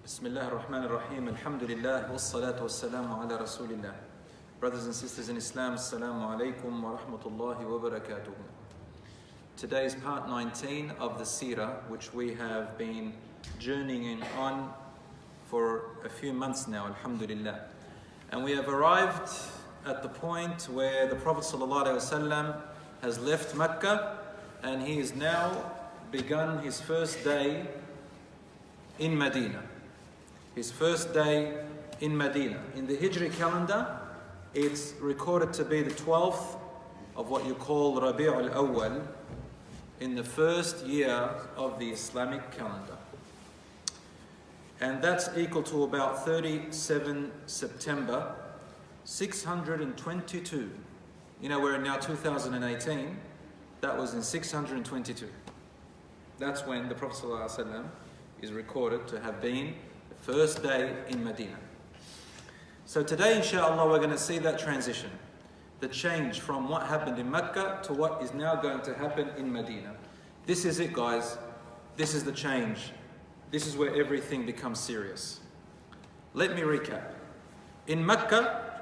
Bismillah ar-Rahman ar-Rahim, alhamdulillah, wassalatu wassalamu ala rasulillah. Brothers and sisters in Islam, assalamu alaikum wa rahmatullahi wa barakatuh. Today is part 19 of the Seerah, which we have been journeying on for a few months now, alhamdulillah. And we have arrived at the point where the Prophet ﷺ has left Mecca and he has now begun his first day in Medina. His first day in Medina. In the Hijri calendar, it's recorded to be the 12th of what you call Rabi' al-Awwal, in the first year of the Islamic calendar. And that's equal to about 37 September 622. You know, we're in now 2018. That was in 622. That's when the Prophet ﷺ is recorded to have been the first day in Medina. So today, inshallah, we're going to see that transition, the change from what happened in Mecca to what is now going to happen in Medina. This is it, guys. This is the change. This is where everything becomes serious. Let me recap. In Mecca,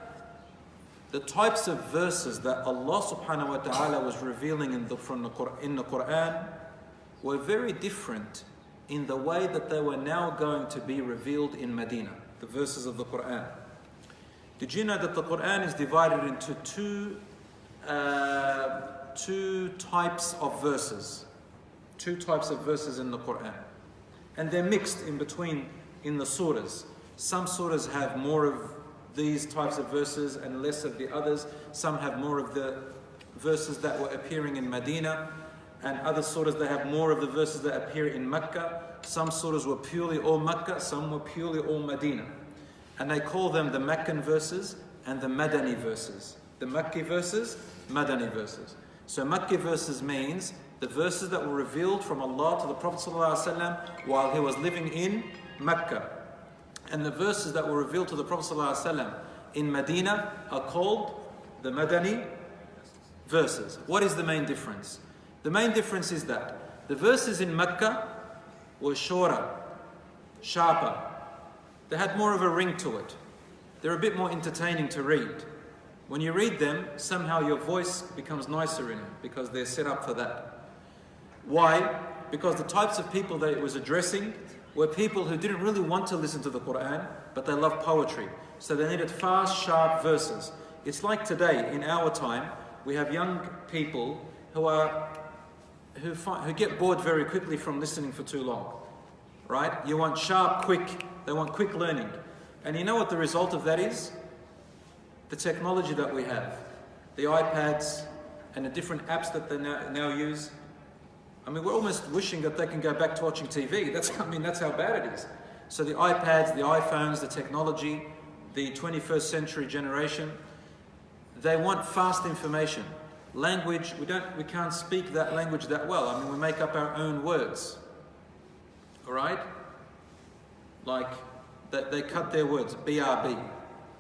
the types of verses that Allah subhanahu wa ta'ala was revealing in the Quran were very different in the way that they were now going to be revealed in Medina, the verses of the Quran. Did you know that the Quran is divided into two types of verses? Two types of verses in the Quran. And they're mixed in between in the surahs. Some surahs have more of these types of verses and less of the others. Some have more of the verses that were appearing in Medina, and other surahs that have more of the verses that appear in Mecca. Some surahs were purely all Mecca, some were purely all Medina. And they call them the Meccan verses and the Madani verses. The Makki verses, Madani verses. So Makki verses means the verses that were revealed from Allah to the Prophet ﷺ while he was living in Mecca. And the verses that were revealed to the Prophet ﷺ in Medina are called the Madani verses. What is the main difference? The main difference is that the verses in Mecca were shorter, sharper. They had more of a ring to it. They're a bit more entertaining to read. When you read them, somehow your voice becomes nicer in them because they're set up for that. Why? Because the types of people that it was addressing were people who didn't really want to listen to the Quran, but they loved poetry. So they needed fast, sharp verses. It's like today, in our time, we have young people who get bored very quickly from listening for too long, right? You want sharp, quick, they want quick learning. And you know what the result of that is? The technology that we have, the iPads and the different apps that they now use. I mean, we're almost wishing that they can go back to watching TV. That's how bad it is. So the iPads, the iPhones, the technology, the 21st century generation, they want fast information. Language, we can't speak that language that well. I mean, we make up our own words. All right? Like, they cut their words. BRB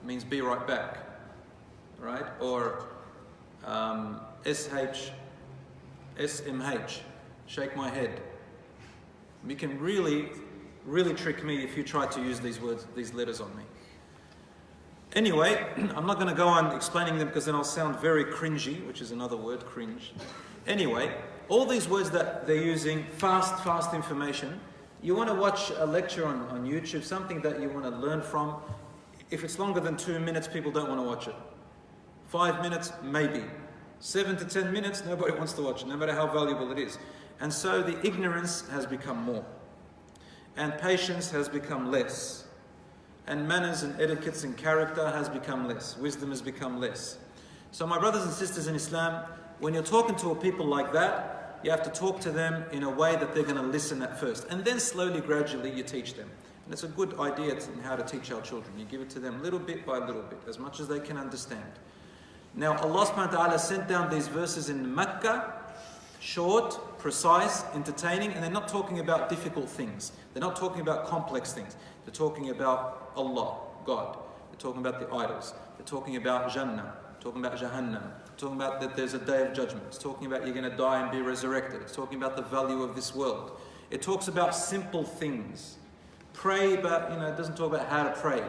means be right back. Right? Or SH, SMH, shake my head. You can really, really trick me if you try to use these words, these letters on me. Anyway, I'm not going to go on explaining them because then I'll sound very cringy, which is another word, cringe. Anyway, all these words that they're using, fast information. You want to watch a lecture on YouTube, something that you want to learn from. If it's longer than 2 minutes, people don't want to watch it. 5 minutes, maybe. 7 to 10 minutes, nobody wants to watch it, no matter how valuable it is. And so the ignorance has become more. And patience has become less. And manners and etiquettes and character has become less. Wisdom has become less. So my brothers and sisters in Islam, when you're talking to people like that, you have to talk to them in a way that they're going to listen at first. And then slowly, gradually, you teach them. And it's a good idea in how to teach our children. You give it to them little bit by little bit, as much as they can understand. Now, Allah subhanahu wa ta'ala sent down these verses in Mecca, short, precise, entertaining, and they're not talking about difficult things. They're not talking about complex things. They're talking about Allah, God. They're talking about the idols. They're talking about Jannah, talking about Jahannam, talking about that there's a day of judgment. It's talking about you're going to die and be resurrected. It's talking about the value of this world. It talks about simple things. pray, but it doesn't talk about how to pray.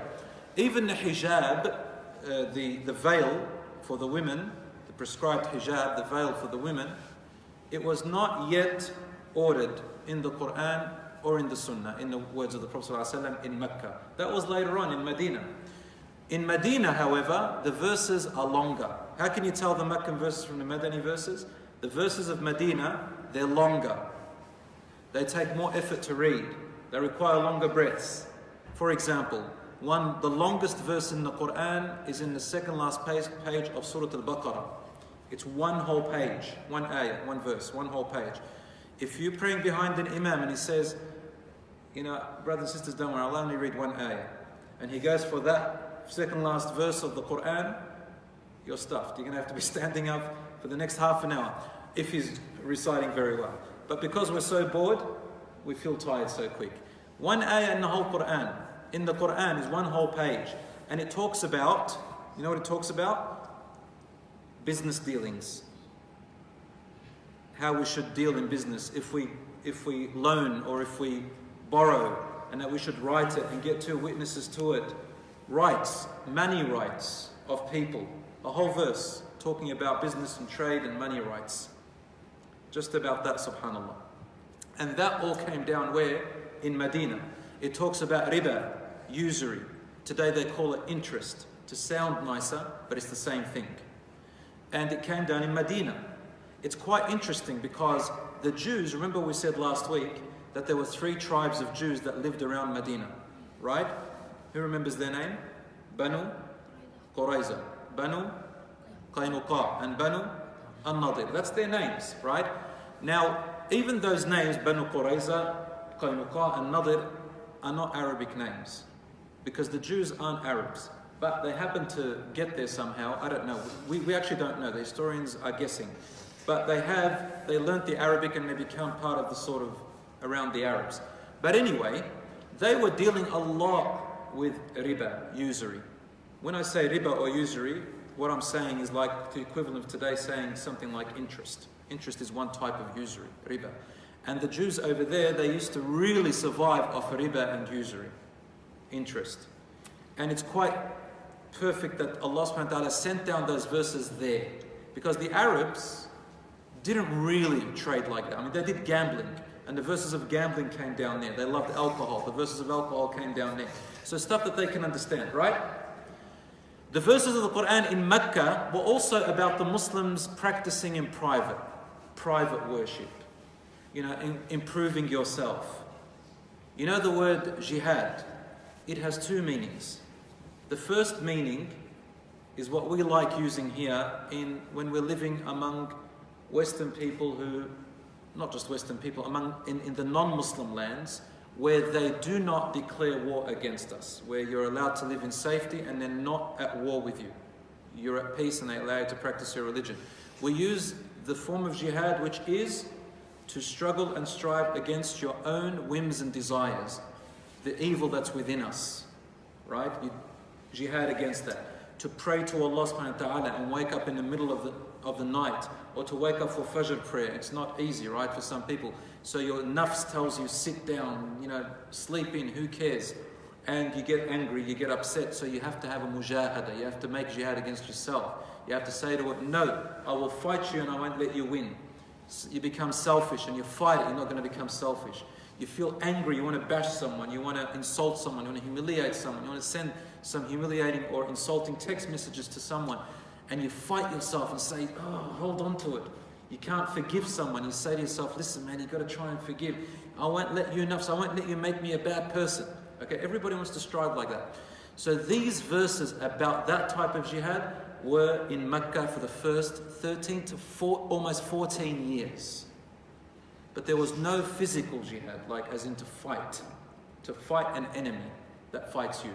Even the hijab, the veil for the women, the prescribed hijab, the veil for the women, it was not yet ordered in the Quran or in the Sunnah, in the words of the Prophet ﷺ in Mecca. That was later on in Medina. In Medina, however, the verses are longer. How can you tell the Meccan verses from the Madani verses? The verses of Medina, they're longer. They take more effort to read. They require longer breaths. For example, the longest verse in the Quran is in the second last page of Surah Al-Baqarah. It's one whole page, one ayah, one verse, one whole page. If you're praying behind an imam and he says, brothers and sisters, don't worry, I'll only read one ayah. And he goes for that second last verse of the Quran, you're stuffed. You're going to have to be standing up for the next half an hour if he's reciting very well. But because we're so bored, we feel tired so quick. One ayah in the whole Quran, in the Quran is one whole page. And it talks about, you know what it talks about? Business dealings. How we should deal in business. If we loan or if we borrow, and that we should write it and get two witnesses to it. Rights, money rights of people. A whole verse talking about business and trade and money rights. Just about that, subhanAllah. And that all came down where? In Medina. It talks about riba, usury. Today they call it interest. To sound nicer, but it's the same thing. And it came down in Medina. It's quite interesting because the Jews, remember we said last week that there were 3 tribes of Jews that lived around Medina, right? Who remembers their name? Banu Qurayza, Banu Qaynuqa, and Banu An-Nadir. That's their names, right? Now, even those names, Banu Qurayza, Qaynuqa, and Nadir, are not Arabic names because the Jews aren't Arabs. But they happen to get there somehow. I don't know. We actually don't know. The historians are guessing. But they learnt the Arabic and they become part of the sort of around the Arabs. But anyway, they were dealing a lot with riba, usury. When I say riba or usury, what I'm saying is like the equivalent of today saying something like interest. Interest is one type of usury, riba. And the Jews over there, they used to really survive off riba and usury, interest. And it's quite perfect that Allah subhanahu wa ta'ala sent down those verses there. Because the Arabs didn't really trade like that. I mean, they did gambling. And the verses of gambling came down there. They loved alcohol. The verses of alcohol came down there. So stuff that they can understand, right? The verses of the Quran in Mecca were also about the Muslims practicing in private worship. Improving yourself. You know the word jihad? It has 2 meanings. The first meaning is what we like using here when we're living among Western people who, not just Western people, in the non-Muslim lands where they do not declare war against us, where you're allowed to live in safety and they're not at war with you. You're at peace and they allow you to practice your religion. We use the form of jihad, which is to struggle and strive against your own whims and desires, the evil that's within us, right? You jihad against that. To pray to Allah subhanahu wa ta'ala and wake up in the middle of the night, or to wake up for Fajr prayer. It's not easy, right, for some people. So your nafs tells you, sit down, sleep in, who cares? And you get angry, you get upset, so you have to have a mujahada. You have to make jihad against yourself. You have to say to it, no, I will fight you and I won't let you win. You become selfish and you fight it, you're not going to become selfish. You feel angry, you want to bash someone, you want to insult someone, you want to humiliate someone, you want to send some humiliating or insulting text messages to someone, and you fight yourself and say, oh, hold on to it. You can't forgive someone. You say to yourself, listen man, you've got to try and forgive. I won't let you enough, so I won't let you make me a bad person. Okay, everybody wants to strive like that. So these verses about that type of jihad were in Mecca for the first 13 to almost 14 years. But there was no physical jihad, like as in to fight an enemy that fights you.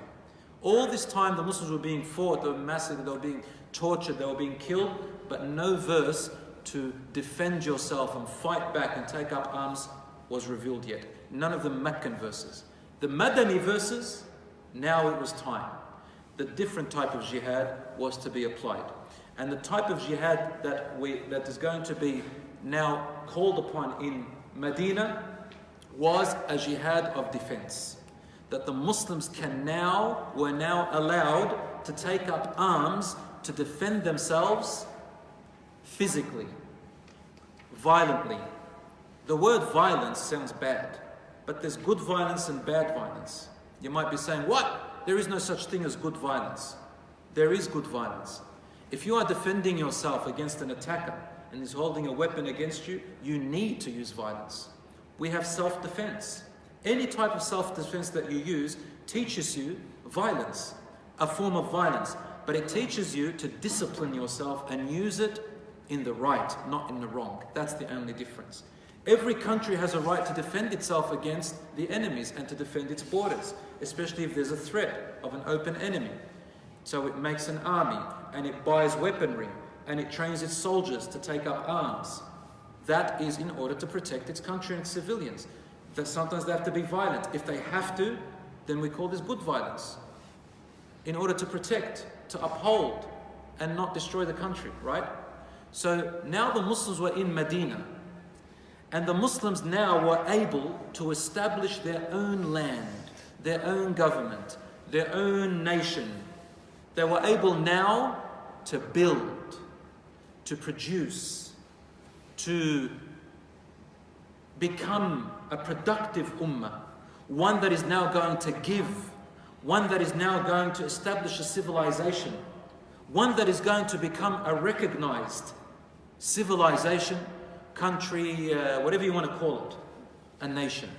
All this time the Muslims were being fought, they were massacred, they were being tortured, they were being killed, but no verse to defend yourself and fight back and take up arms was revealed yet. None of the Meccan verses. The Madani verses, now it was time. The different type of jihad was to be applied. And the type of jihad that is going to be now called upon in Medina was a jihad of defense. that the Muslims were now allowed to take up arms to defend themselves physically, violently. The word violence sounds bad, but there's good violence and bad violence. You might be saying, what? There is no such thing as good violence. There is good violence. If you are defending yourself against an attacker and is holding a weapon against you, you need to use violence. We have self-defense. Any type of self-defense that you use teaches you violence, a form of violence, but it teaches you to discipline yourself and use it in the right, not in the wrong. That's the only difference. Every country has a right to defend itself against the enemies and to defend its borders, especially if there's a threat of an open enemy. So it makes an army and it buys weaponry and it trains its soldiers to take up arms. That is in order to protect its country and its civilians. That sometimes they have to be violent. If they have to, then we call this good violence. In order to protect, to uphold and not destroy the country, right? So now the Muslims were in Medina, and the Muslims now were able to establish their own land, their own government, their own nation. They were able now to build, to produce, to become a productive ummah, one that is now going to give, one that is now going to establish a civilization, one that is going to become a recognized civilization, country, whatever you want to call it, a nation.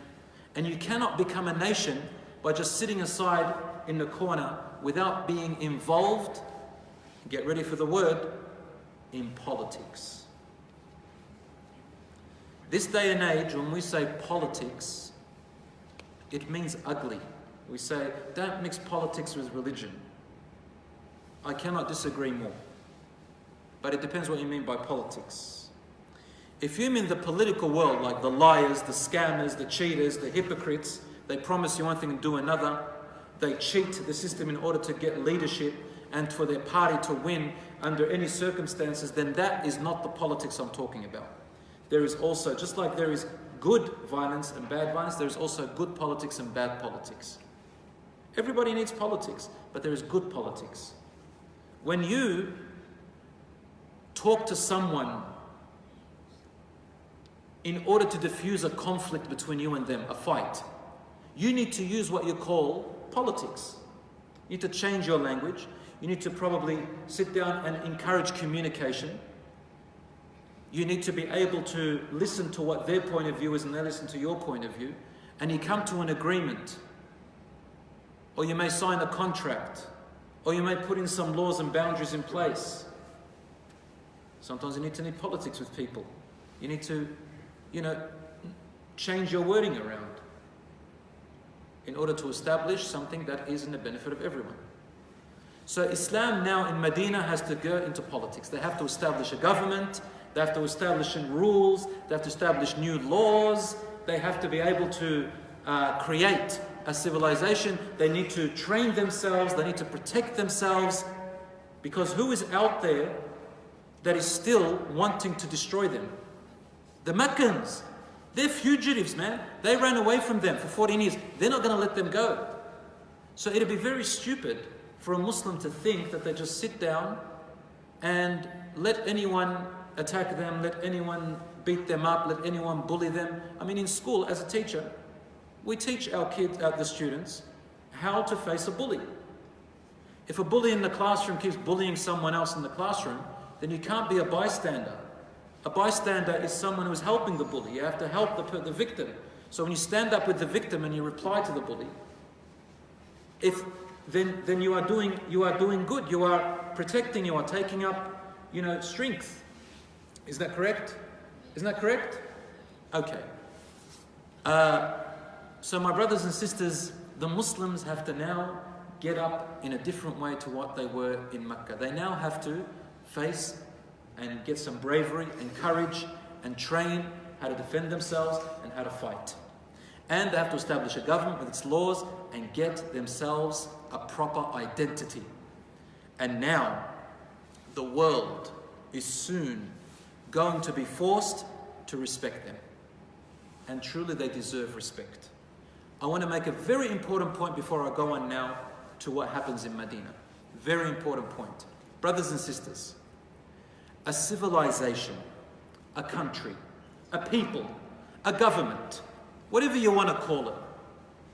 And you cannot become a nation by just sitting aside in the corner without being involved, get ready for the word, in politics. This day and age, when we say politics, it means ugly. We say, don't mix politics with religion. I cannot disagree more. But it depends what you mean by politics. If you mean the political world, like the liars, the scammers, the cheaters, the hypocrites, they promise you one thing and do another. They cheat the system in order to get leadership and for their party to win under any circumstances, then that is not the politics I'm talking about. There is also, just like there is good violence and bad violence, there is also good politics and bad politics. Everybody needs politics, but there is good politics. When you talk to someone in order to diffuse a conflict between you and them, a fight, you need to use what you call politics. You need to change your language. You need to probably sit down and encourage communication. You need to be able to listen to what their point of view is and they listen to your point of view. And you come to an agreement. Or you may sign a contract. Or you may put in some laws and boundaries in place. Sometimes you need politics with people. You need to, change your wording around in order to establish something that is in the benefit of everyone. So Islam now in Medina has to go into politics. They have to establish a government. They have to establish rules. They have to establish new laws. They have to be able to create a civilization. They need to train themselves. They need to protect themselves. Because who is out there that is still wanting to destroy them? The Meccans. They're fugitives, man. They ran away from them for 14 years. They're not going to let them go. So it'd be very stupid for a Muslim to think that they just sit down and let anyone attack them, let anyone beat them up, let anyone bully them. I mean, in school, as a teacher, we teach our kids, the students, how to face a bully. If a bully in the classroom keeps bullying someone else in the classroom, then you can't be a bystander. A bystander is someone who is helping the bully. You have to help the victim. So when you stand up with the victim and you reply to the bully, then you are doing good. You are protecting. You are taking up, strength. Is that correct? Isn't that correct? Okay. So my brothers and sisters, the Muslims have to now get up in a different way to what they were in Mecca. They now have to face and get some bravery and courage and train how to defend themselves and how to fight. And they have to establish a government with its laws and get themselves a proper identity. And now, the world is soon going to be forced to respect them. And truly they deserve respect. I want to make a very important point before I go on now to what happens in Medina. Very important point. Brothers and sisters, a civilization, a country, a people, a government, whatever you want to call it,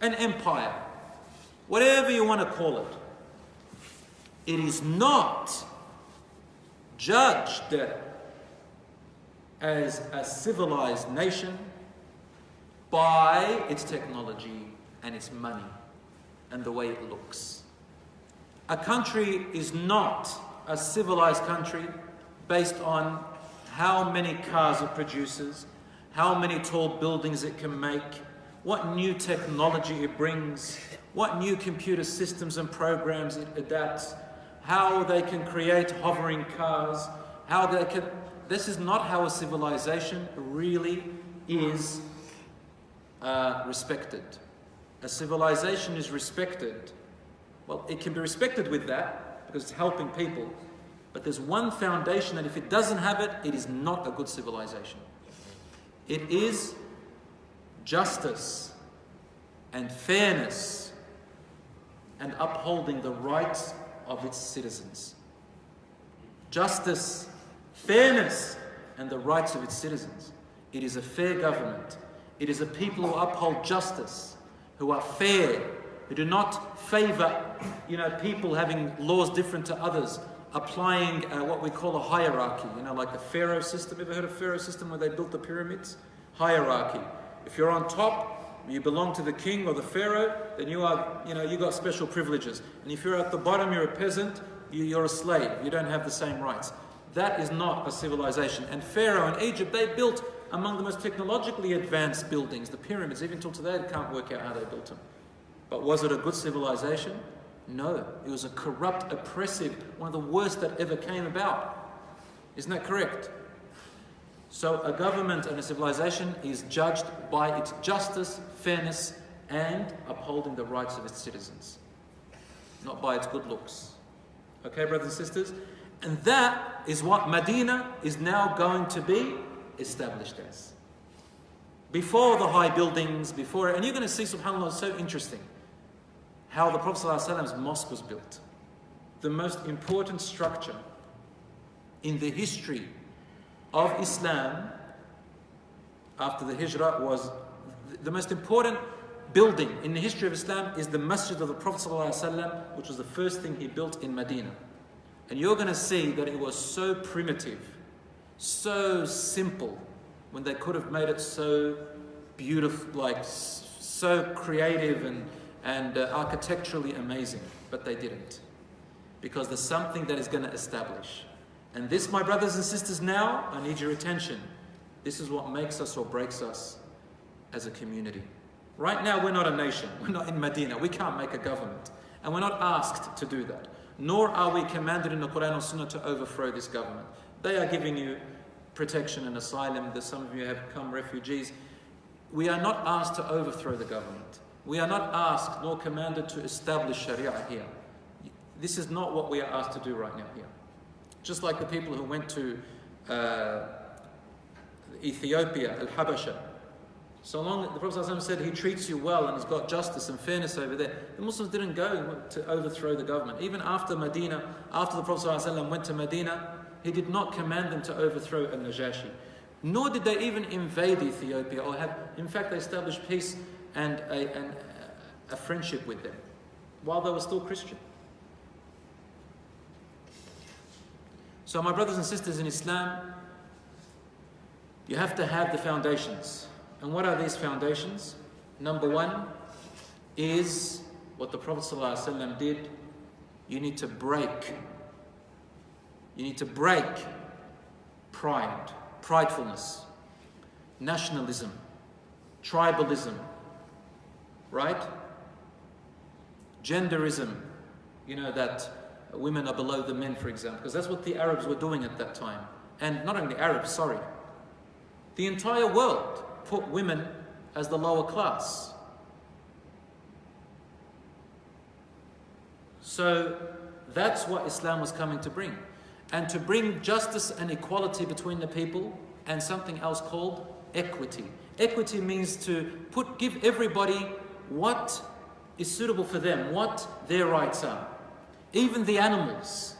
an empire, whatever you want to call it, it is not judged as a civilized nation by its technology and its money and the way it looks. A country is not a civilized country based on how many cars it produces, how many tall buildings it can make, what new technology it brings, what new computer systems and programs it adapts, how they can create hovering cars, how they can... This is not how a civilization really is respected. A civilization is respected. Well, it can be respected with that because it's helping people. But there's one foundation, and if it doesn't have it, it is not a good civilization. It is justice and fairness and upholding the rights of its citizens. Justice, fairness, and the rights of its citizens. It is a fair government. It is a people who uphold justice, who are fair, who do not favor, people having laws different to others, applying what we call a hierarchy, like the Pharaoh system. Ever heard of Pharaoh system where they built the pyramids? Hierarchy. If you're on top, you belong to the king or the Pharaoh, then you got special privileges. And if you're at the bottom, you're a peasant, you're a slave. You don't have the same rights. That is not a civilization. And Pharaoh in Egypt, they built among the most technologically advanced buildings, the pyramids. Even till today, they can't work out how they built them. But was it a good civilization? No. It was a corrupt, oppressive, one of the worst that ever came about. Isn't that correct? So a government and a civilization is judged by its justice, fairness, and upholding the rights of its citizens, not by its good looks. Okay, brothers and sisters? And that is what Medina is now going to be established as. Before the high buildings, and you're going to see, subhanAllah, it's so interesting how the Prophet ﷺ's mosque was built. The most important structure in the history of Islam after the Hijrah was the most important building in the history of Islam is the Masjid of the Prophet ﷺ, which was the first thing he built in Medina. And you're going to see that it was so primitive, so simple, when they could have made it so beautiful, so creative and architecturally amazing, but they didn't. Because there's something that is going to establish. And this, my brothers and sisters, now, I need your attention. This is what makes us or breaks us as a community. Right now, we're not a nation. We're not in Medina. We can't make a government. And we're not asked to do that. Nor are we commanded in the Quran and Sunnah to overthrow this government. They are giving you protection and asylum. Some of you have come refugees. We are not asked to overthrow the government. We are not asked nor commanded to establish Sharia here. This is not what we are asked to do right now here. Just like the people who went to Ethiopia, Al-Habasha. So long the Prophet ﷺ said he treats you well and has got justice and fairness over there. The Muslims didn't go to overthrow the government. Even after Medina, after the Prophet ﷺ went to Medina, he did not command them to overthrow Al-Najashi. Nor did they even invade Ethiopia or in fact, they established peace and a friendship with them while they were still Christian. So my brothers and sisters in Islam, you have to have the foundations. And what are these foundations? Number one is what the Prophet ﷺ did. You need to break pride, pridefulness, nationalism, tribalism, right? Genderism, that women are below the men, for example, because that's what the Arabs were doing at that time. And not only the Arabs, the entire world put women as the lower class. So that's what Islam was coming to bring. And to bring justice and equality between the people and something else called equity. Equity means to give everybody what is suitable for them, what their rights are. Even the animals,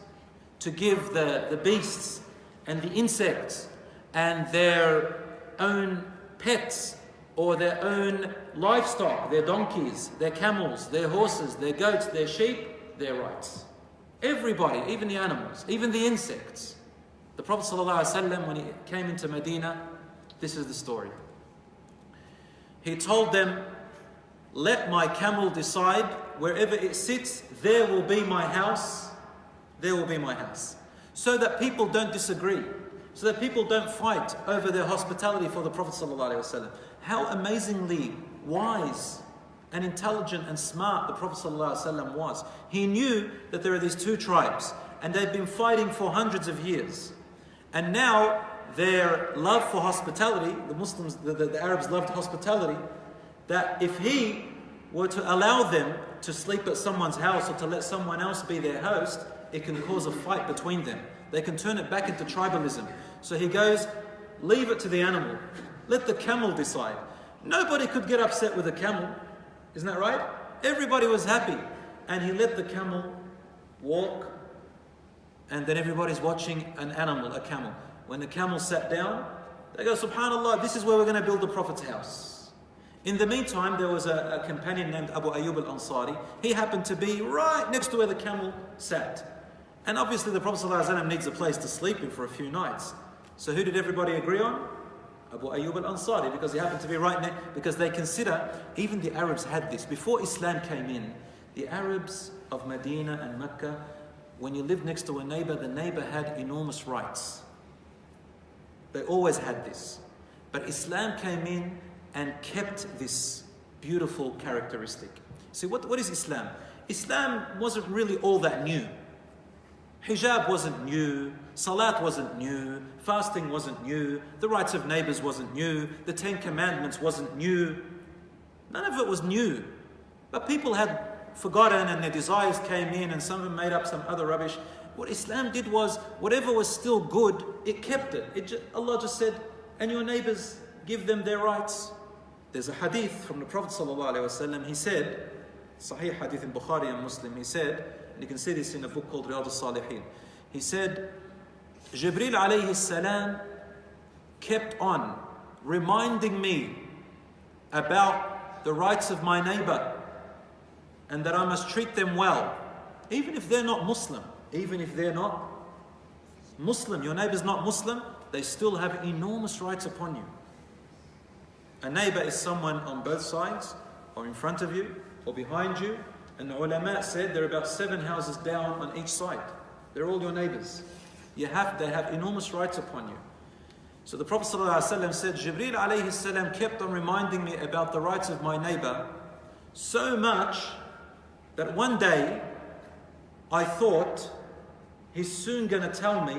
to give the beasts and the insects and their own pets or their own livestock, their donkeys, their camels, their horses, their goats, their sheep, their rights. Everybody, even the animals, even the insects. The Prophet ﷺ, when he came into Medina, this is the story. He told them, let my camel decide, wherever it sits, there will be my house, there will be my house. So that people don't disagree, so that people don't fight over their hospitality for the Prophet ﷺ. How amazingly wise and intelligent and smart the Prophet ﷺ was. He knew that there are these two tribes, and they've been fighting for hundreds of years. And now their love for hospitality, the Muslims, the Arabs loved hospitality, that if he were to allow them to sleep at someone's house or to let someone else be their host, it can cause a fight between them. They can turn it back into tribalism. So he goes, leave it to the animal. Let the camel decide. Nobody could get upset with a camel. Isn't that right? Everybody was happy. And he let the camel walk. And then everybody's watching an animal, a camel. When the camel sat down, they go, subhanallah, this is where we're going to build the Prophet's house. In the meantime, there was a companion named Abu Ayyub al-Ansari. He happened to be right next to where the camel sat. And obviously the Prophet ﷺ needs a place to sleep in for a few nights. So who did everybody agree on? Abu Ayyub al-Ansari, because he happened to be right next, because they consider, even the Arabs had this. Before Islam came in, the Arabs of Medina and Mecca, when you lived next to a neighbor, the neighbor had enormous rights. They always had this. But Islam came in and kept this beautiful characteristic. See, what is Islam? Islam wasn't really all that new. Hijab wasn't new, Salat wasn't new, fasting wasn't new, the rights of neighbors wasn't new, the 10 Commandments wasn't new. None of it was new. But people had forgotten and their desires came in and some of them made up some other rubbish. What Islam did was, whatever was still good, it kept it. Allah just said, and your neighbors, give them their rights. There's a hadith from the Prophet ﷺ, he said, Sahih hadith in Bukhari and Muslim, he said, and you can see this in a book called Riyadh al-Salihin. He said, Jibreel alayhi salam kept on reminding me about the rights of my neighbor and that I must treat them well, even if they're not Muslim, even if they're not Muslim. Your neighbor's not Muslim, they still have enormous rights upon you. A neighbor is someone on both sides, or in front of you, or behind you. And the ulama said there are about 7 houses down on each side. They're all your neighbors. They have enormous rights upon you. So the Prophet ﷺ said, Jibreel alayhi salam kept on reminding me about the rights of my neighbor, so much that one day I thought he's soon going to tell me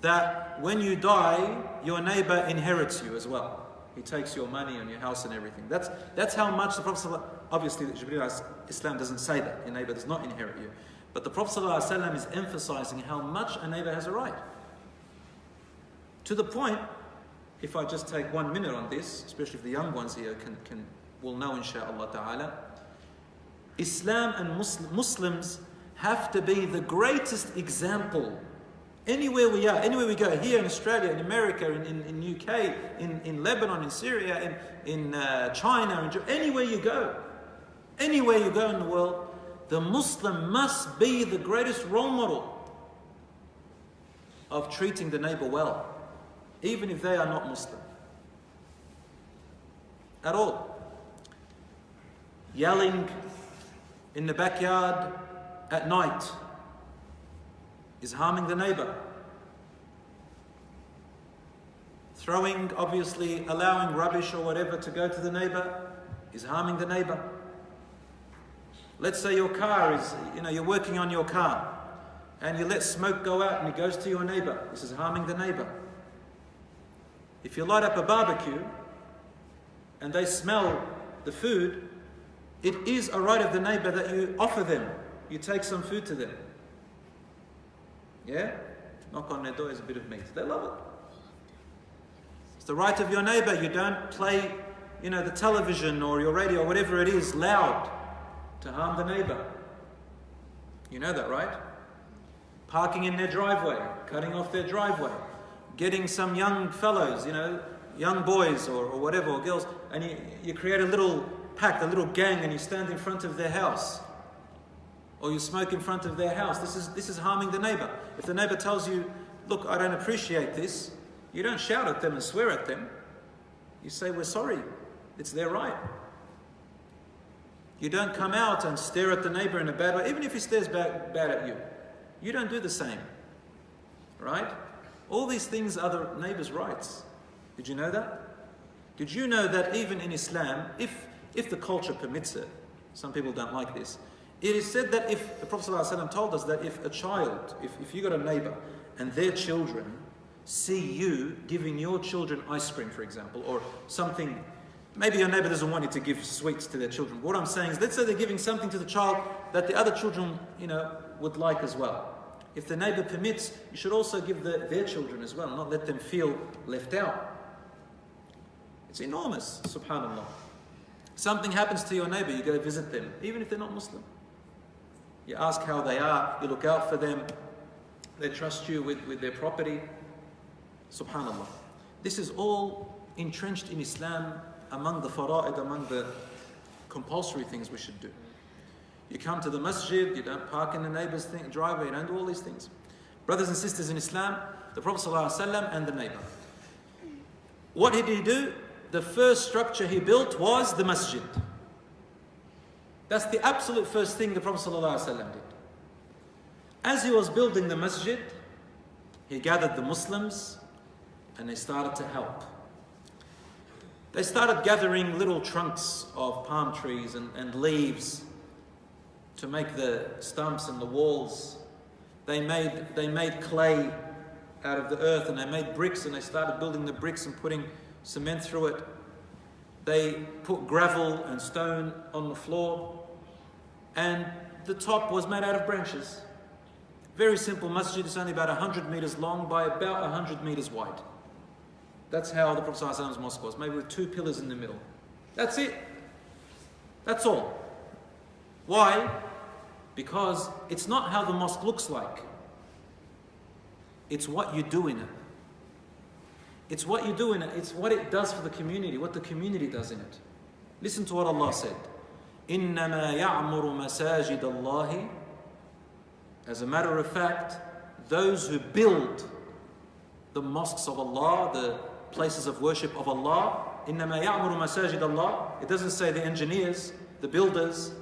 that when you die, your neighbor inherits you as well. He takes your money and your house and everything. That's how much the Prophet ﷺ, obviously Islam doesn't say that, your neighbor does not inherit you. But the Prophet ﷺ is emphasizing how much a neighbor has a right. To the point, if I just take 1 minute on this, especially if the young ones here will know insha'Allah ta'ala, Islam and Muslims have to be the greatest example. Anywhere we are, anywhere we go, here in Australia, in America, in UK, in Lebanon, in Syria, in China, anywhere you go in the world, the Muslim must be the greatest role model of treating the neighbor well, even if they are not Muslim at all. Yelling in the backyard at night is harming the neighbor. Throwing, obviously, allowing rubbish or whatever to go to the neighbor is harming the neighbor. Let's say your car is, you're working on your car and you let smoke go out and it goes to your neighbor. This is harming the neighbor. If you light up a barbecue and they smell the food, it is a right of the neighbor that you offer them. You take some food to them. Yeah? Knock on their door, is a bit of meat. They love it. It's the right of your neighbor. You don't play the television or your radio or whatever it is loud to harm the neighbor. You know that, right? Parking in their driveway, cutting off their driveway, getting some young fellows, young boys or whatever, or girls, and you create a little pact, a little gang, and you stand in front of their house. Or you smoke in front of their house. This is harming the neighbor. If the neighbor tells you, look, I don't appreciate this, you don't shout at them and swear at them. You say, we're sorry. It's their right. You don't come out and stare at the neighbor in a bad way, even if he stares bad at you. You don't do the same. Right? All these things are the neighbor's rights. Did you know that? Did you know that even in Islam, if the culture permits it, some people don't like this, it is said that if, the Prophet ﷺ told us that if a child, if you got a neighbor and their children see you giving your children ice cream, for example, or something, maybe your neighbor doesn't want you to give sweets to their children. What I'm saying is, let's say they're giving something to the child that the other children, would like as well. If the neighbor permits, you should also give their children as well, not let them feel left out. It's enormous, subhanAllah. Something happens to your neighbor, you go visit them, even if they're not Muslim. You ask how they are, you look out for them, they trust you with their property. Subhanallah. This is all entrenched in Islam among the fara'id, among the compulsory things we should do. You come to the masjid, you don't park in the neighbor's driveway, you don't do all these things. Brothers and sisters in Islam, the Prophet ﷺ and the neighbor. What did he do? The first structure he built was the masjid. That's the absolute first thing the Prophet ﷺ did. As he was building the masjid, he gathered the Muslims and they started to help. They started gathering little trunks of palm trees and leaves to make the stumps and the walls. They made clay out of the earth and they made bricks and they started building the bricks and putting cement through it. They put gravel and stone on the floor and the top was made out of branches. Very simple masjid. It's only about 100 meters long by about 100 meters wide. That's how the Prophet ﷺ's mosque was, maybe with 2 pillars in the middle. That's it. That's all. Why? Because it's not how the mosque looks like. It's what you do in it. It's what you do in it. It's what it does for the community, what the community does in it. Listen to what Allah said. إِنَّمَا يَعْمُرُ مَسَاجِدَ اللَّهِ. As a matter of fact, those who build the mosques of Allah, the places of worship of Allah, إِنَّمَا يَعْمُرُ مَسَاجِدَ اللَّهِ. It doesn't say the engineers, the builders,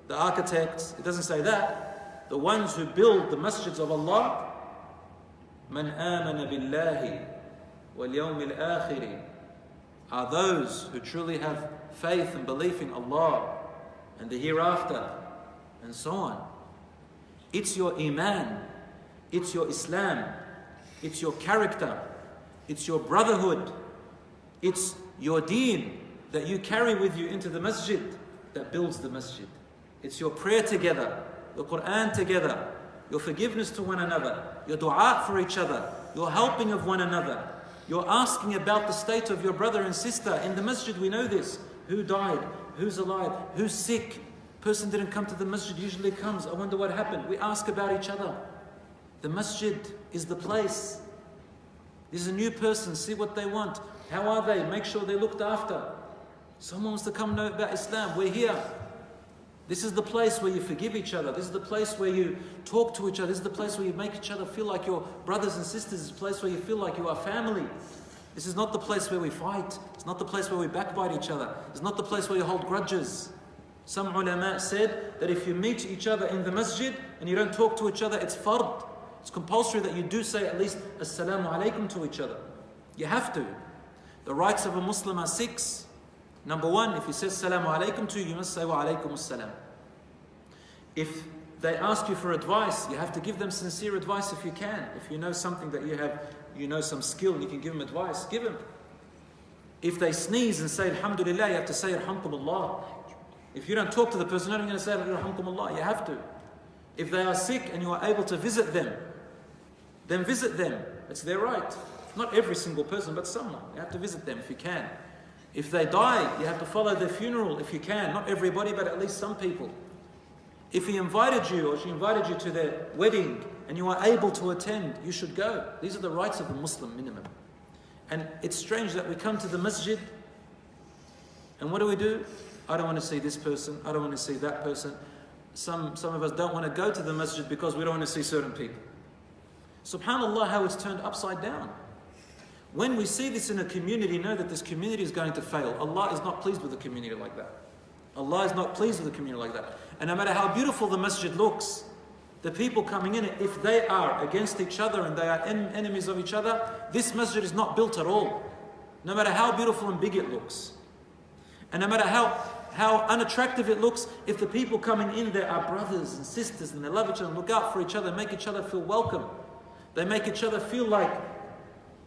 the architects. It doesn't say that. The ones who build the masjids of Allah, مَنْ آمَنَ بِاللَّهِ وَالْيَوْمِ الْآخِرِ, are those who truly have faith and belief in Allah and the hereafter and so on. It's your iman, it's your Islam, it's your character, it's your brotherhood, it's your deen that you carry with you into the masjid that builds the masjid. It's your prayer together, your Quran together, your forgiveness to one another, your dua for each other, your helping of one another, your asking about the state of your brother and sister. In the masjid we know this. Who died? Who's alive? Who's sick? Person didn't come to the masjid, usually comes. I wonder what happened. We ask about each other. The masjid is the place. There's a new person, see what they want. How are they? Make sure they're looked after. Someone wants to come know about Islam. We're here. This is the place where you forgive each other. This is the place where you talk to each other. This is the place where you make each other feel like your brothers and sisters. This is the place where you feel like you are family. This is not the place where we fight. It's not the place where we backbite each other. It's not the place where you hold grudges. Some ulama said that if you meet each other in the masjid and you don't talk to each other, it's fard. It's compulsory that you do say at least Assalamu alaikum to each other. You have to. The rights of a Muslim are 6. Number 1, if he says Assalamu alaikum to you, you must say Wa alaikum assalam. If they ask you for advice, you have to give them sincere advice if you can. If you know something that you know some skill and you can give them advice, give them. If they sneeze and say Alhamdulillah, you have to say Alhamdulillah. If you don't talk to the person, you're not going to say Alhamdulillah. You have to. If they are sick and you are able to visit them, then visit them. It's their right. Not every single person, but someone. You have to visit them if you can. If they die, you have to follow their funeral if you can. Not everybody, but at least some people. If he invited you or she invited you to their wedding and you are able to attend, you should go. These are the rights of the Muslim minimum. And it's strange that we come to the masjid and what do? I don't want to see this person, I don't want to see that person. Some of us don't want to go to the masjid because we don't want to see certain people. SubhanAllah, how it's turned upside down. When we see this in a community, know that this community is going to fail. Allah is not pleased with a community like that. Allah is not pleased with a community like that. And no matter how beautiful the masjid looks, the people coming in it, if they are against each other and they are enemies of each other, this masjid is not built at all. No matter how beautiful and big it looks. And no matter how unattractive it looks, if the people coming in there are brothers and sisters and they love each other and look out for each other, make each other feel welcome. They make each other feel like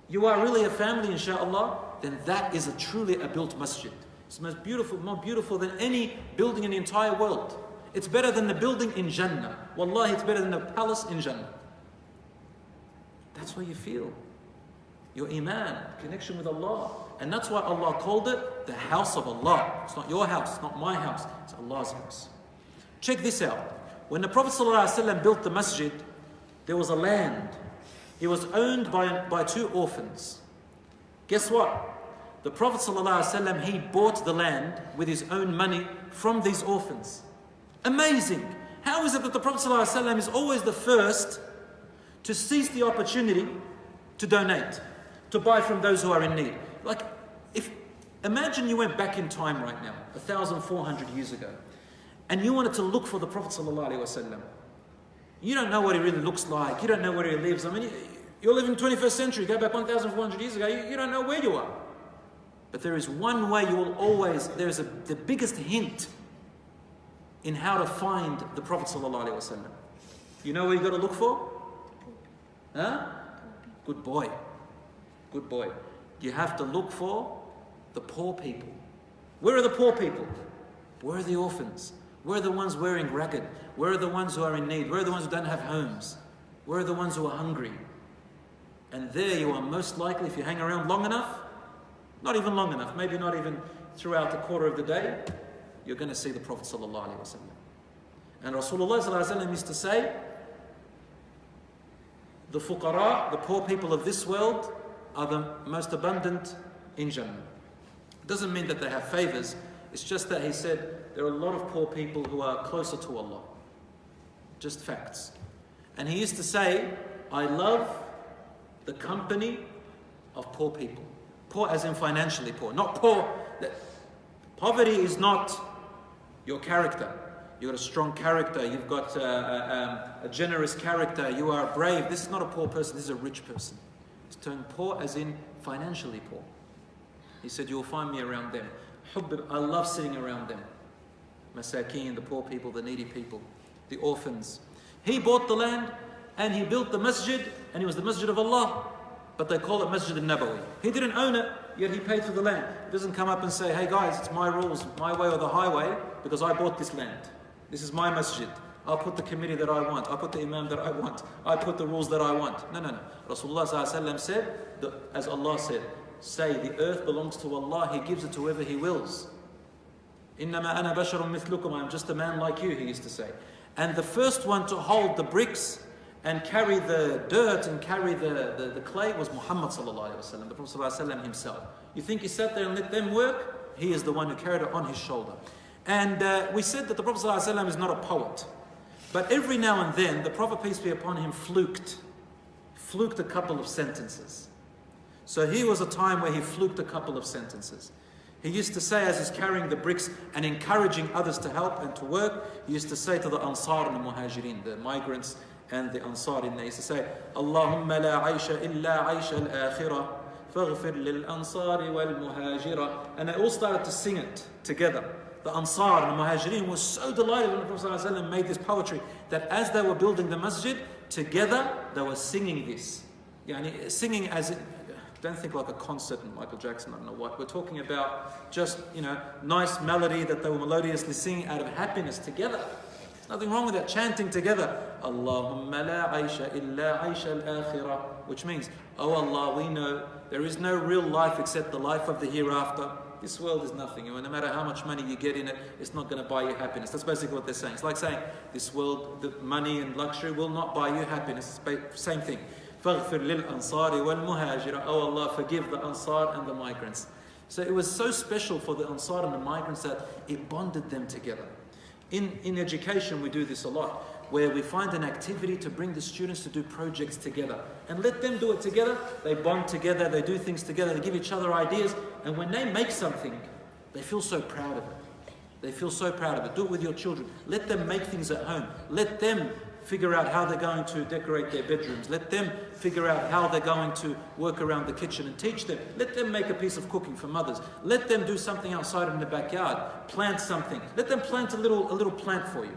you are really a family, inshaAllah, then that is truly a built masjid. It's the most beautiful, more beautiful than any building in the entire world. It's better than the building in Jannah. Wallahi, it's better than the palace in Jannah. That's where you feel your iman, connection with Allah. And that's why Allah called it the house of Allah. It's not your house, it's not my house, it's Allah's house. Check this out. When the Prophet ﷺ built the masjid, there was a land. It was owned by two orphans. Guess what? The Prophet ﷺ, he bought the land with his own money from these orphans. Amazing. How is it that the Prophet ﷺ is always the first to seize the opportunity to donate, to buy from those who are in need? Like, imagine you went back in time right now, 1,400 years ago, and you wanted to look for the Prophet ﷺ. You don't know what he really looks like. You don't know where he lives. I mean, you're living 21st century. Go back 1,400 years ago. You don't know where you are. But there is one way you will always, the biggest hint in how to find the Prophet ﷺ. You know where you got to look for? Huh? Good boy. Good boy. You have to look for the poor people. Where are the poor people? Where are the orphans? Where are the ones wearing ragged? Where are the ones who are in need? Where are the ones who don't have homes? Where are the ones who are hungry? And there you are most likely, if you hang around long enough, not even long enough, maybe not even throughout the quarter of the day, you're going to see the Prophet ﷺ. And Rasulullah ﷺ used to say, the fuqara, the poor people of this world, are the most abundant in Jannah. It doesn't mean that they have favors, it's just that he said there are a lot of poor people who are closer to Allah. Just facts. And he used to say, I love the company of poor people. Poor as in financially poor, not poor. Poverty is not your character. You've got a strong character, you've got a generous character, you are brave. This is not a poor person, this is a rich person. It's termed poor as in financially poor. He said, you will find me around them. I love sitting around them. Masakeen, the poor people, the needy people, the orphans. He bought the land and he built the masjid, and it was the masjid of Allah. But they call it Masjid al-Nabawi. He didn't own it, yet he paid for the land. He doesn't come up and say, hey guys, it's my rules, my way or the highway, because I bought this land. This is my masjid. I'll put the committee that I want. I'll put the imam that I want. I put the rules that I want. No. Rasulullah ﷺ said, as Allah said, say the earth belongs to Allah. He gives it to whoever He wills. إِنَّمَا أَنَا بَشَرٌ مِثْلُكُمْ, I'm just a man like you, he used to say. And the first one to hold the bricks and carry the dirt and carry the clay was Muhammad sallallahu alaihi wasallam, the Prophet sallallahu alaihi wasallam himself. You think he sat there and let them work? He is the one who carried it on his shoulder. And we said that the Prophet sallallahu alaihi wasallam is not a poet. But every now and then, the Prophet, peace be upon him, fluked a couple of sentences. So here was a time where he fluked a couple of sentences. He used to say, as he's carrying the bricks and encouraging others to help and to work, he used to say to the Ansar and the Muhajirin, the migrants and the Ansar, he used to say, Allahumma la aisha illa aisha al-akhirah, faghfir lil-ansari wal-muhajira. And they all started to sing it together. The Ansar and the Muhajirin were so delighted when the Prophet ﷺ made this poetry that as they were building the masjid, together they were singing this. Yani, singing as it, don't think like a concert and Michael Jackson, I don't know what. We're talking about just, nice melody that they were melodiously singing out of happiness together. There's nothing wrong with that, chanting together. Allahumma la aisha illa aisha al-akhirah, which means, oh Allah, we know there is no real life except the life of the hereafter. this world is nothing. No matter how much money you get in it, it's not going to buy you happiness. That's basically what they're saying. It's like saying, this world, the money and luxury will not buy you happiness. It's same thing. فَاغْفِرْ لِلْأَنصَارِ وَالْمُهَاجِرِ. Oh Allah, forgive the Ansar and the migrants. So it was so special for the Ansar and the migrants that it bonded them together. In education, we do this a lot, where we find an activity to bring the students to do projects together and let them do it together. They bond together, they do things together, they give each other ideas, and when they make something, they feel so proud of it. They feel so proud of it. Do it with your children. Let them make things at home. Let them figure out how they're going to decorate their bedrooms. Let them figure out how they're going to work around the kitchen and teach them. Let them make a piece of cooking for mothers. Let them do something outside in the backyard. Plant something. Let them plant a little plant for you.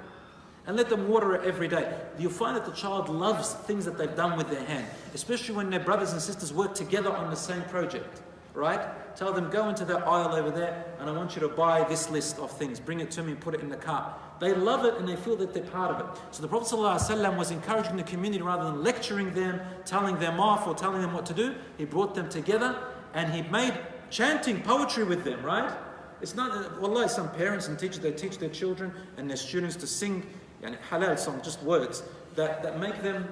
And let them water it every day. You'll find that the child loves things that they've done with their hand, especially when their brothers and sisters work together on the same project, right? Tell them, go into that aisle over there and I want you to buy this list of things. Bring it to me and put it in the cart. They love it and they feel that they're part of it. So the Prophet ﷺ was encouraging the community rather than lecturing them, telling them off or telling them what to do. He brought them together and he made chanting poetry with them, right? It's not, wallahi, some parents and teachers, they teach their children and their students to sing halal songs, just words that make them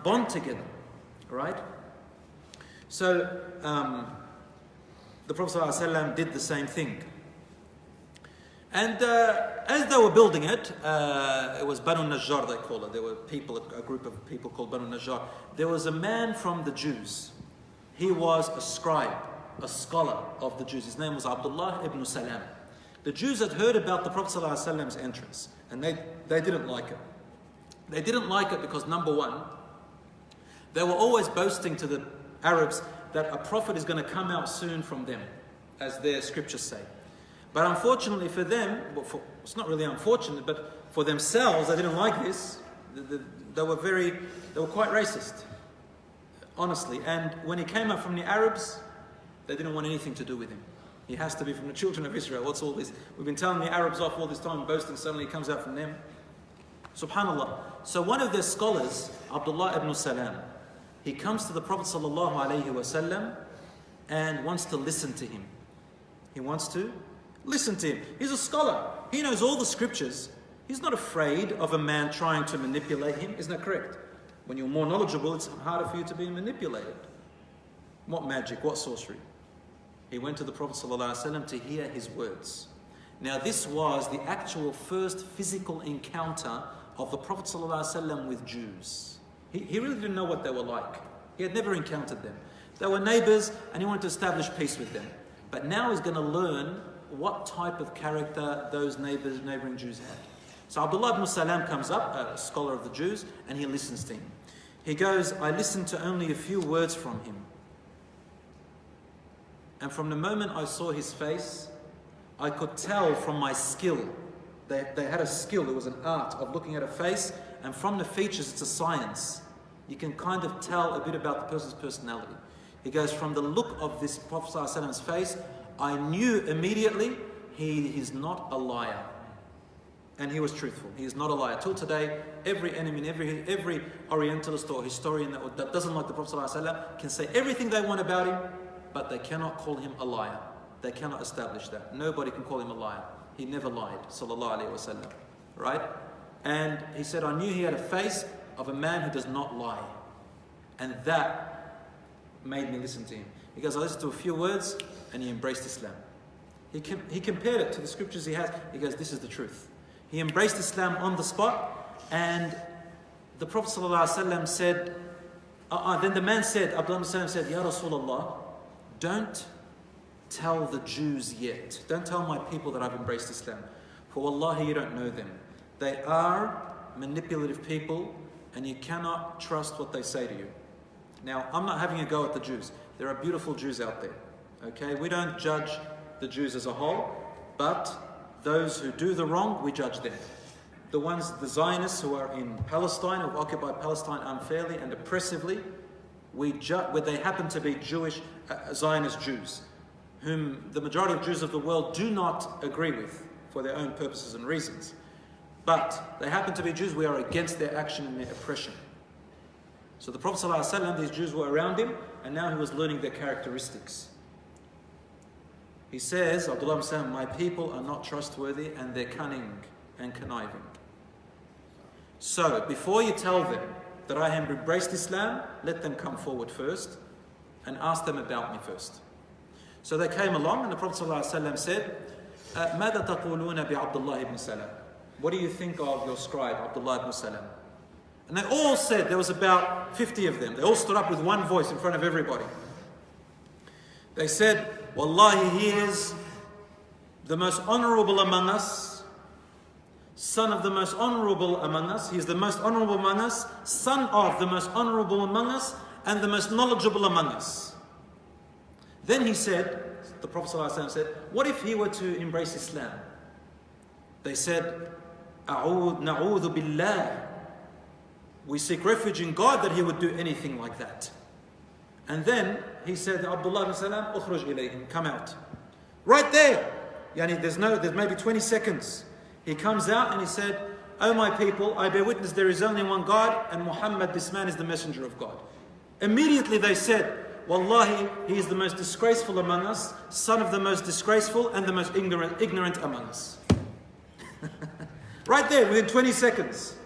bond together, right? So the Prophet ﷺ did the same thing. And as they were building it, it was Banu Najjar, they call it. There were people, a group of people called Banu Najjar. There was a man from the Jews. He was a scribe, a scholar of the Jews. His name was Abdullah ibn Salam. The Jews had heard about the Prophet ﷺ's entrance, and they didn't like it. They didn't like it because, number one, they were always boasting to the Arabs that a prophet is going to come out soon from them, as their scriptures say. But unfortunately for them, it's not really unfortunate, but for themselves, they didn't like this. They were quite racist, honestly. And when he came out from the Arabs, they didn't want anything to do with him. He has to be from the children of Israel. What's all this? We've been telling the Arabs off all this time, boasting, suddenly he comes out from them. Subhanallah. So one of their scholars, Abdullah ibn Salam, he comes to the Prophet ﷺ and wants to listen to him. He wants to listen to him. He's a scholar. He knows all the scriptures. He's not afraid of a man trying to manipulate him. Isn't that correct? When you're more knowledgeable, it's harder for you to be manipulated. What magic, what sorcery? He went to the Prophet ﷺ to hear his words. Now this was the actual first physical encounter of the Prophet ﷺ with Jews. He really didn't know what they were like. He had never encountered them. They were neighbors and he wanted to establish peace with them. But now he's going to learn what type of character those neighboring Jews had. So Abdullah ibn Salam comes up, a scholar of the Jews, and he listens to him. He goes, I listened to only a few words from him. And from the moment I saw his face, I could tell from my skill. They had a skill, it was an art of looking at a face, and from the features it's a science. You can kind of tell a bit about the person's personality. He goes, from the look of this Prophet ﷺ's face, I knew immediately he is not a liar. And he was truthful. He is not a liar. Till today, every enemy, every Orientalist or historian that doesn't like the Prophet ﷺ can say everything they want about him, but they cannot call him a liar. They cannot establish that. Nobody can call him a liar. He never lied, sallallahu alaihi wasallam. Right? And he said, I knew he had a face of a man who does not lie. And that made me listen to him. He goes, I listened to a few words and he embraced Islam. He compared it to the scriptures he has. He goes, this is the truth. He embraced Islam on the spot, and the Prophet ﷺ said, then the man said, Abdullah ibn Salam said, Ya Rasulullah, don't tell the Jews yet. Don't tell my people that I've embraced Islam. For wallahi, you don't know them. They are manipulative people and you cannot trust what they say to you. Now, I'm not having a go at the Jews. There are beautiful Jews out there. Okay, we don't judge the Jews as a whole, but those who do the wrong, we judge them. The Zionists who are in Palestine, who have occupied Palestine unfairly and oppressively, where they happen to be Jewish, Zionist Jews, whom the majority of Jews of the world do not agree with for their own purposes and reasons. But they happen to be Jews, we are against their action and their oppression. So the Prophet ﷺ, these Jews were around him, and now he was learning their characteristics. He says, Abdullah ibn Salam, my people are not trustworthy and they're cunning and conniving. So, before you tell them that I have embraced Islam, let them come forward first and ask them about me first. So they came along and the Prophet ﷺ said, ماذا تقولون بعبد الله ibn Salam? What do you think of your scribe, Abdullah ibn Salam? And they all said, there was about 50 of them, they all stood up with one voice in front of everybody. They said, Wallahi, he is the most honorable among us, son of the most honorable among us, he is the most honorable among us, son of the most honorable among us, and the most knowledgeable among us. Then he said, the Prophet ﷺ said, what if he were to embrace Islam? They said, na'udhu billah. We seek refuge in God that he would do anything like that. And then he said, Abdullah ibn Salam, ukhruj ilayhim, come out. Right there. Yani there's maybe 20 seconds. He comes out and he said, O my people, I bear witness there is only one God, and Muhammad, this man, is the messenger of God. Immediately they said, Wallahi, he is the most disgraceful among us, son of the most disgraceful and the most ignorant among us. Right there, within 20 seconds.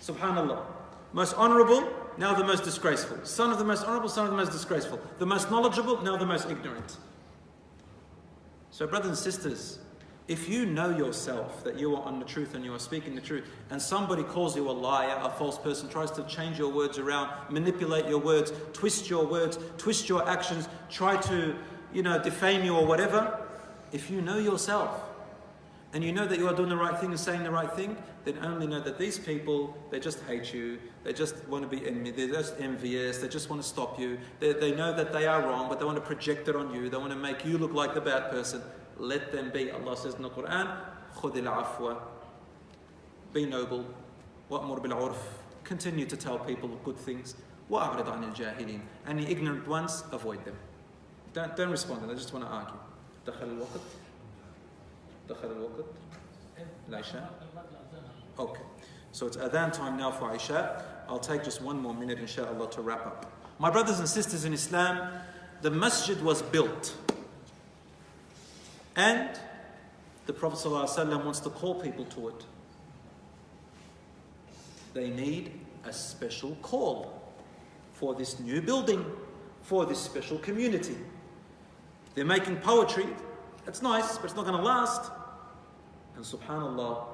Subhanallah. Most honorable, now the most disgraceful. Son of the most honorable, son of the most disgraceful. The most knowledgeable, now the most ignorant. So brothers and sisters, if you know yourself that you are on the truth and you are speaking the truth, and somebody calls you a liar, a false person, tries to change your words around, manipulate your words, twist your actions, try to, defame you or whatever, if you know yourself, and you know that you are doing the right thing and saying the right thing, then only know that these people, they just hate you, they just want to be they're just envious, they just want to stop you, they know that they are wrong, but they want to project it on you, they want to make you look like the bad person. Let them be. Allah says in the Quran, خُذِ الْعَفْوَ, be noble, وَأْمُرْ بِالْعُرْفِ, continue to tell people good things, وَأَعْرِضْ عَنِ الْجَاهِلِينَ, and the ignorant ones, avoid them. Don't respond to them, they just want to argue. دخل الوقت العشاء. Okay, so it's adhan time now for Isha. I'll take just one more minute inshallah to wrap up. My brothers and sisters in Islam, the masjid was built and the Prophet ﷺ wants to call people to it. They need a special call for this new building, for this special community. They're making poetry, that's nice, but it's not going to last. And subhanallah,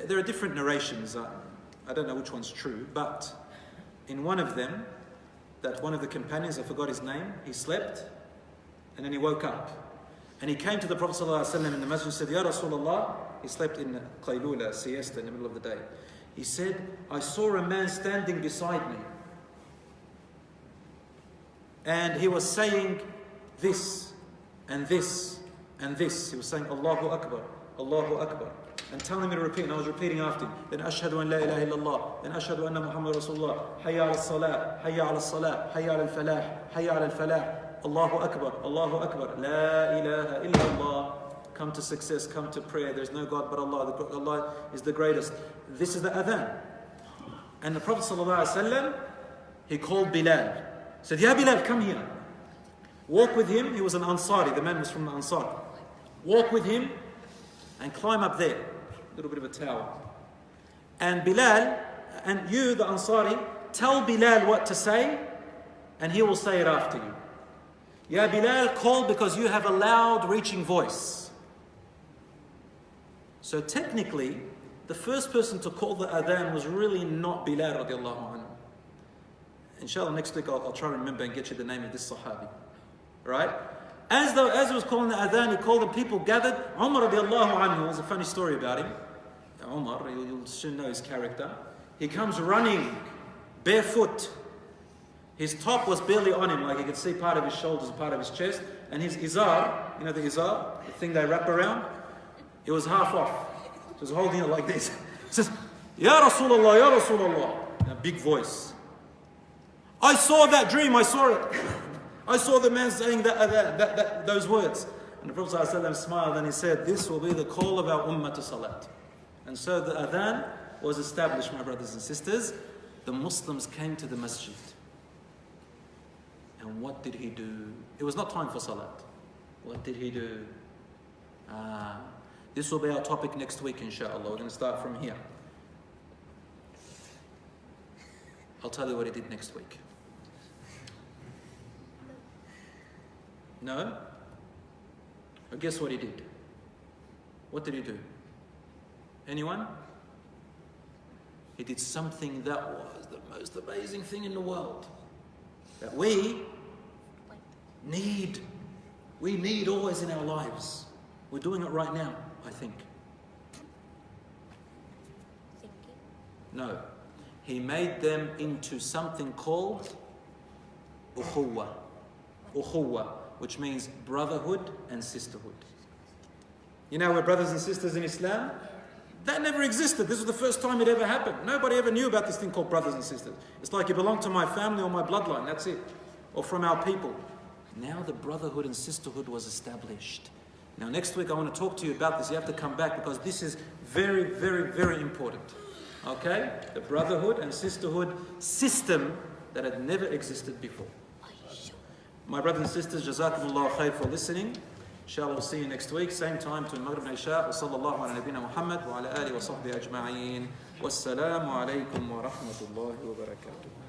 there are different narrations. I don't know which one's true, but in one of them, that one of the companions, I forgot his name, he slept and then he woke up. And he came to the Prophet ﷺ in the masjid and said, Ya Rasulullah, he slept in qaylula, siesta, in the middle of the day. He said, I saw a man standing beside me. And he was saying this, and this, and this. He was saying, Allahu Akbar, Allahu Akbar. And telling me to repeat, and I was repeating after him. Then Ashhadu an la ilaha illallah. Then Ashhadu anna Muhammad Rasulullah. Hayya ala salah, Hayya ala salah, Hayya ala falah, Hayya ala falah. Allahu Akbar, Allahu Akbar. La ilaha illallah. Come to success, come to prayer. There's no God but Allah. Allah is the greatest. This is the adhan. And the Prophet ﷺ, he called Belal. He said, Ya Belal, come here. Walk with him. He was an Ansari. The man was from the Ansar. Walk with him and climb up there. A little bit of a tower. And Belal, and you, the Ansari, tell Belal what to say, and he will say it after you. Ya Belal, call because you have a loud, reaching voice. So technically, the first person to call the adhan was really not Belal radiallahu anhu. Inshallah, next week I'll try to remember and get you the name of this Sahabi. Right? As he was calling the adhan, he called and people gathered. Umar radiallahu anhu, there's a funny story about him. Umar, you'll soon know his character. He comes running, barefoot. His top was barely on him, like you could see part of his shoulders, part of his chest. And his izar, you know the izar, the thing they wrap around? It was half off. He was holding it like this. He says, Ya Rasulullah, Ya Rasulullah. In a big voice. I saw that dream, I saw it. I saw the man saying those words. And the Prophet ﷺ smiled and he said, this will be the call of our ummah to salat. And so the adhan was established, my brothers and sisters. The Muslims came to the masjid. And what did he do? It was not time for salat. What did he do? This will be our topic next week, inshallah. We're going to start from here. I'll tell you what he did next week. No? But guess what he did? What did he do? Anyone? He did something that was the most amazing thing in the world. That we need always in our lives. We're doing it right now, I think. Thinking? No. He made them into something called ukhuwa. Ukhuwa, which means brotherhood and sisterhood. You know, we're brothers and sisters in Islam. That never existed. This was the first time it ever happened. Nobody ever knew about this thing called brothers and sisters. It's like you belong to my family or my bloodline, that's it. Or from our people. Now the brotherhood and sisterhood was established. Now next week I want to talk to you about this. You have to come back because this is very, very, very important. Okay? The brotherhood and sisterhood system that had never existed before. My brothers and sisters, Jazakumullah khair for listening. Inshallah, we'll see you next week, same time to Maghrib and Isha. Wa sallallahu ala nabina Muhammad wa ala alihi wa sahbihi ajma'een. Wassalamu alaikum wa rahmatullahi wa barakatuh.